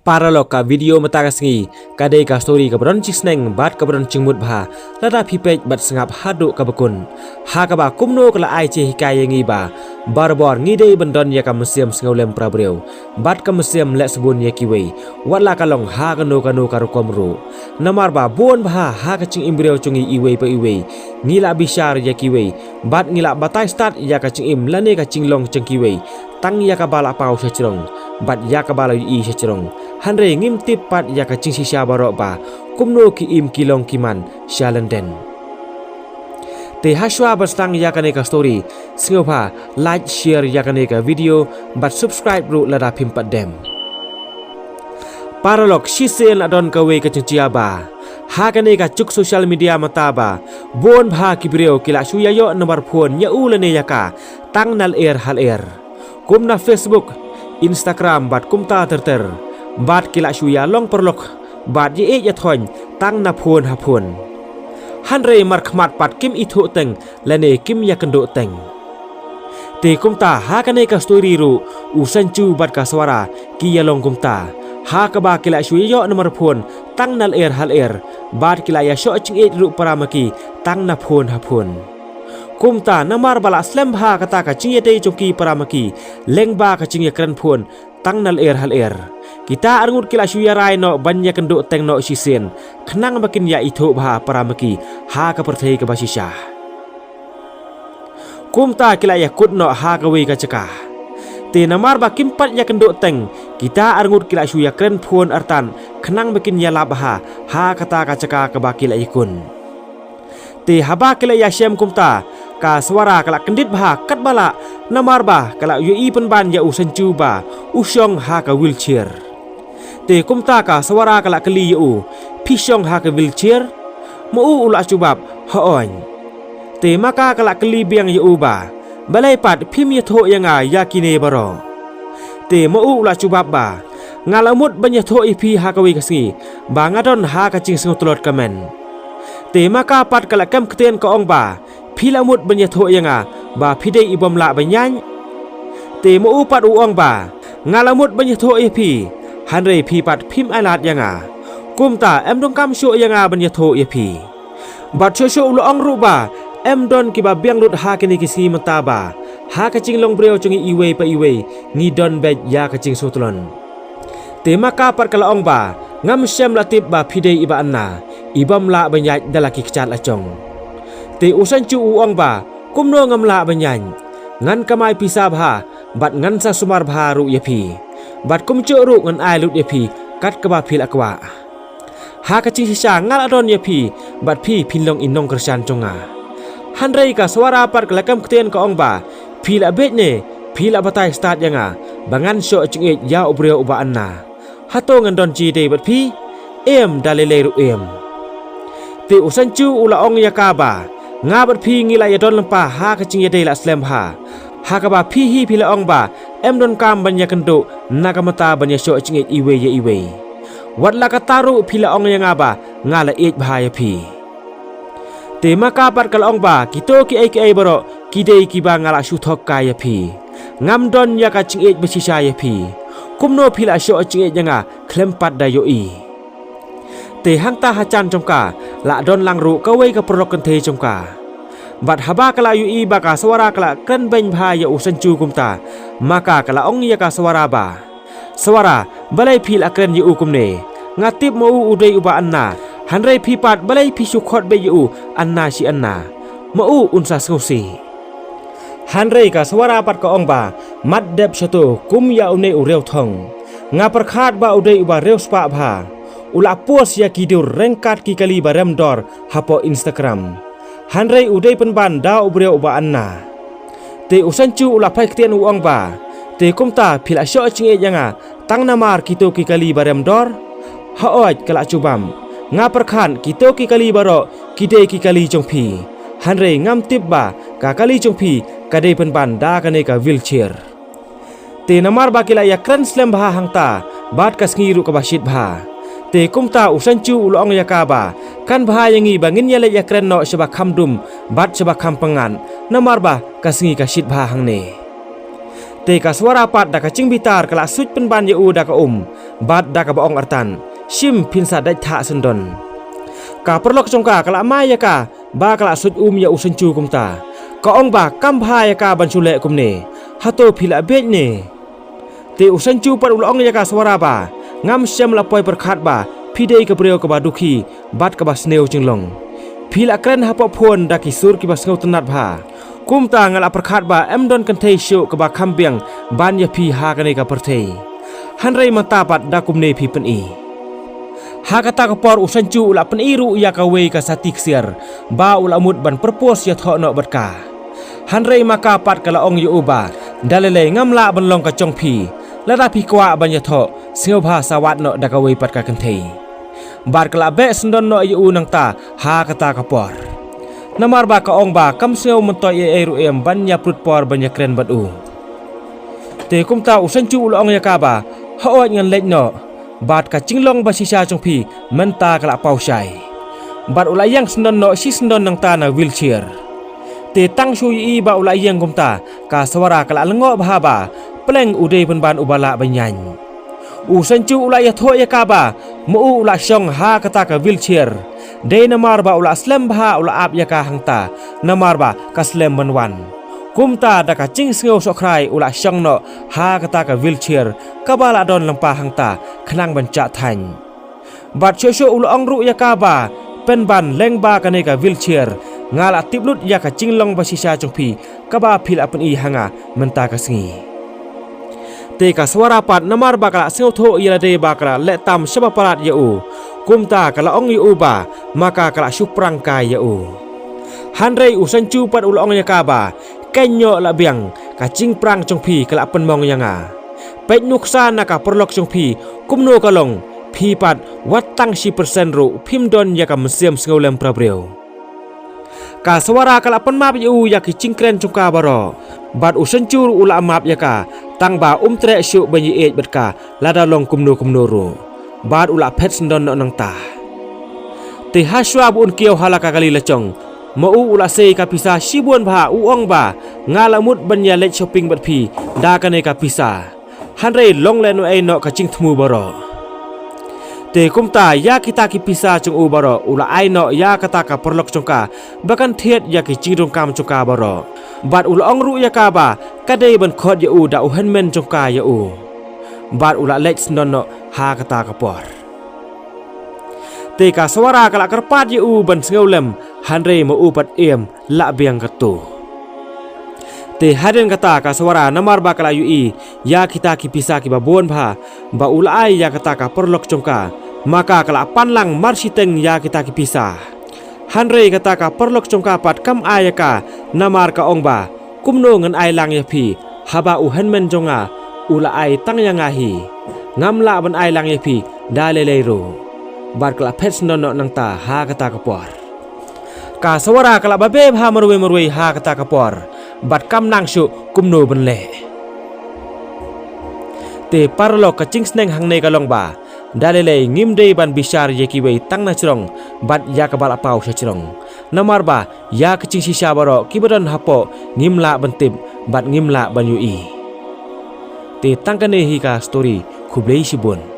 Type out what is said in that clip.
para loka video mata kasengi kadai ka story ka bron cisneng bat ka bron cingmut bha lada phipej bat sengap hadu ka bekun ha ka ba kumno kala ai che hikai ngi ba barbor ngi dei bendon ya ka museum sengolem prabreu bat ka museum le sebun ya kiwei wala ka long ha ka no ka rukomru namar ba bon bha ha ka cing imbreu cungi iwei pa iwei ngila bishar ya kiwei bat ngila batai start ya ka cing im lane ka cinglong ceng kiwei tang ya ka bala pau sacrong bat ya ka bala i sacrong hanre ngim tip pat ya ka cing sisya barok ba kumno ki im kilong kiman shalenden te haswa bastang ya ka ne ka story singopa like share ya ka ne ka video bat subscribe ru lada pimpat dem paralok shisen adon ka we ka cincia ba ha ka ne ka cuk social media mata ba bon bha kibreo kila suyayo nomor phone ya ulane ya ka tang nal hal kumna Facebook Instagram bat kumta terter bat kila suya long perlok bat ye ya thon tang na phone ha phone hanre mar khmat pat kim ithu teng lane kim ya kendo teng te kumta ha kane ka story ru usanchu bat ka swara ki ya long kumta ha ka ba kila suya yo nomor phone tang nal hal bat kila ya sho ching e ru paramaki tang na phone ha phone kumta namar bala slam bha kata ka cingye dei choki paramaki lengba ka cingye kran phone tang nal hal kita arngut kila suya rai no banya kendo teng no sisen khnang makin ya itho bha paramaki ha ka perthei ka basisha kumta kila ya kut no ha ka we ka caka te namar ba kimpat ya kendo teng kita arngut kila suya kran phone artan khnang makin ya labha ha kata ka caka ka bakila ikun te haba kila ya shem kumta ka suara kala kendit bha kat bala namar ba kala ui penban ya usancu ba usyong ha ka wheelchair te kumta ka suara kala kali yu pisyong ha ka wheelchair mu ula cubab hoon te maka kala kali biang yu ba balai pat phim ya tho yanga yakine baro te mu ula cubab ba ngalamut banya tho ipi ha ka wi kasi ba ngadon ha ka cing sengotolot kamen te maka pat kala kam kten ko ong ba philamut banya tho yanga ba phide ibom la banyan te mo upat uong ba ngalamut banya tho ipi hanre phi pat phim alat yanga kumta em dong kam shu yanga banya tho ipi bat shu lo ong ru ba em don ki ba biang lut ha kini kisi mata ba ha ka ching long breo chungi iwe pa iwe ni don be ya ka ching sotlon te maka pat kala ong ba ngam sem latip ba phide iba anna ibam la banyaj dalaki kechat la chong te usan chu uang ba kumno ngam la banyan ngan kamai pisab ha bat ngan sa sumar bharu yapi bat kumchu ru ngan ai lut yapi kat ka ba phil akwa ha ka chi sha ngal adon yapi bat phi philong inong kersan chonga hanrei ka swara par kalakam kten ka ong ba phil abet ne phil abatai start yanga bangan sho ching ya ubreo uba anna hato ngan don chi de bat phi em dalele ru em te usan chu ula ong yakaba ngabat phi ngila ya don lempa ha ka cing ya dei la slam ha ha ka ba phi hi phila ong ba em don kam banya kendo nakamata banya sho cing iwe ya iwe wat la ka taru phila ong ya ngaba ngala ej bha ya phi te maka par kal ong ba kito ki ai baro ki dei ki ba ngala shu thok ka ya phi ngam don ya ka cing ej besisa ya phi kumno phila sho cing ej nga klempat da yo i te hangta hacan jongka la don langru ka wei ka prok kan the jongka bat haba kala yu i ba ka swara kala kan ben bha ya usan chu kumta maka kala ong ya ka swara ba swara balai phil akren yu kumne ngatip mo udei uba anna hanrei phi pat balai phi su khot be yu anna si anna mo unsa skosi hanrei ka swara pat ka ong ba mat dep chato kum ya une ureu thong nga prakhat ba udei uba reu spa bha ula pos ya kidur rengkat ki kali barem dor hapo Instagram hanrei udei penban da ubre uba anna te usanchu ula pai kten uang ba te kumta phila sho chinge yanga tang namar kito ki kali barem dor haoj kala chubam nga perkhan kito ki kali baro kide ki kali chongphi hanrei ngam tip ba ka kali chongphi kade penban da kane ka wheelchair te namar ba kila ya kran slam bha hangta bat kasngiru ka basit bha te kumta usanchu ulong yakaba kan bhayangi bangin yale yakren no seba khamdum bat seba khampangan namar ba kasngi ka sit bha hangne Te ka suara pat da ka cing bitar kala suj pen ban ye da ka bat da ka baong artan shim pinsa dai tha sendon ka perlok chongka kala mai ya ka ba kala suj ya usencu kumta ka ong ba kam bha ya ka ban chule kumne hato phila bej ne te usencu pat ulong ya ka suara ba ngam syam la poi perkhat ba phidei ka breu ka ba dukhi bat ka ba sneu jinglong phila kren hapo phon da ki sur ki ba sneu tanat bha kumta ngala perkhat ba emdon kan thei shu ka ba khambiang ban ya phi ha ka ne ka perthei hanrei mata pat da kumne phi pen i ha kata ka por usancu ula pen i ru ya ka we ka satik siar ba ula mut ban purpose ya tho no bat ka hanrei maka pat kala ong yu ba dalele ngamla ban long ka chong phi la da phi kwa ban ya tho singau bha sawat no da ka we pat ka kan thei bar kala be sendon no yu nang ta ha kata ka por namar ba ka ong ba kam seo mentoy e ru em ban ya prut por ban ya kren bat u te kumta usancu ula ong ya ka ba ha o ngan lek no bat ka cinglong ba sisa chong phi menta kala pau sai bat ula yang sendon no si sendon nang ta na wheelchair te tang shu yi ba ula yang kumta ka sawara kala lengo ba ba pleng ude pen ban ubala banyan usancu ula ya tho ya ka ba mu ula syong ha kata ka wheelchair de namar ba ula slem ba ula ap ya ka hangta namar ba ka slem banwan kumta da ka cing sngeu sokrai ula syong no ha kata ka wheelchair ka bala don lampa hangta khnang banca than bat shosho ula ong ru ya ka ba pen ban leng ba ka ne ka wheelchair ngala tiplut ya ka cinglong ba sisa chong phi ka ba phil apen i hanga menta ka sngi te ka swara pat namar ba kala sngeu tho ya de ba kala le tam shaba parat ya u kumta kala ong yu ba maka kala suprang ka ya u hanrei usancu pat ula ong ya ka ba kenyo la biang ka cing prang chong phi kala pen mong yanga pet nuksa na ka perlok chong phi kumno kalong phi pat watang si persen ru phim don ya ka mesiam sngeu lem prabreu ka swara kala pen map yu ya ki cing kren chong ka baro bat usancu ula map ya ka tang ba tre syu banyi ej bat ka lada long kumno ru bat ula phet sendon no nang ta te haswa bun kiau halaka kali lechong mau ula sei ka pisa sibuan ba uong ba ngalamut banya let shopping bat phi da ka ne ka pisa hanrei long le no ai no ka ching thmu baro te kumta ya kita ki pisa chung u baro ula ai no ya kata ka perlok chongka bakan thiet ya ki ching rong kam chongka baro bat ula ong ru ya ka ba kadei ban khot ya u da u henmen chongka ya u bat ula let sendon no ha kata ka por te ka swara kala karpat ye u ban sngeu lem hanrei mo u pat em la biang ka tu te haden kata ka swara namar ba kala yu i ya kita ki pisa ki babon ba ba ula ai ya kata ka perlok chongka maka kala panlang marsiteng ya kita ki pisa hanrei kata ka perlok chongka pat kam aya ka namar ka ong ba kumno ngan ai lang ya phi haba u henmen jonga ula ai tang yang ahi ngamla ban ai lang ye phi dalele ro bar kala phet no nang ta ha kata ka por ka sawara kala babe bha marwe ha kata ka por bat kam nang shu kumno ban le te parlo ka ching sneng hang ne ka long ba dalele ngim de ban bisar ye ki wei tang na chrong bat ya ka bala pau chrong namar ba ya ka ching sisa baro ki badan hapo ngimla ban tip bat ngimla ban yu i te tangkane hi ka story khublei sibun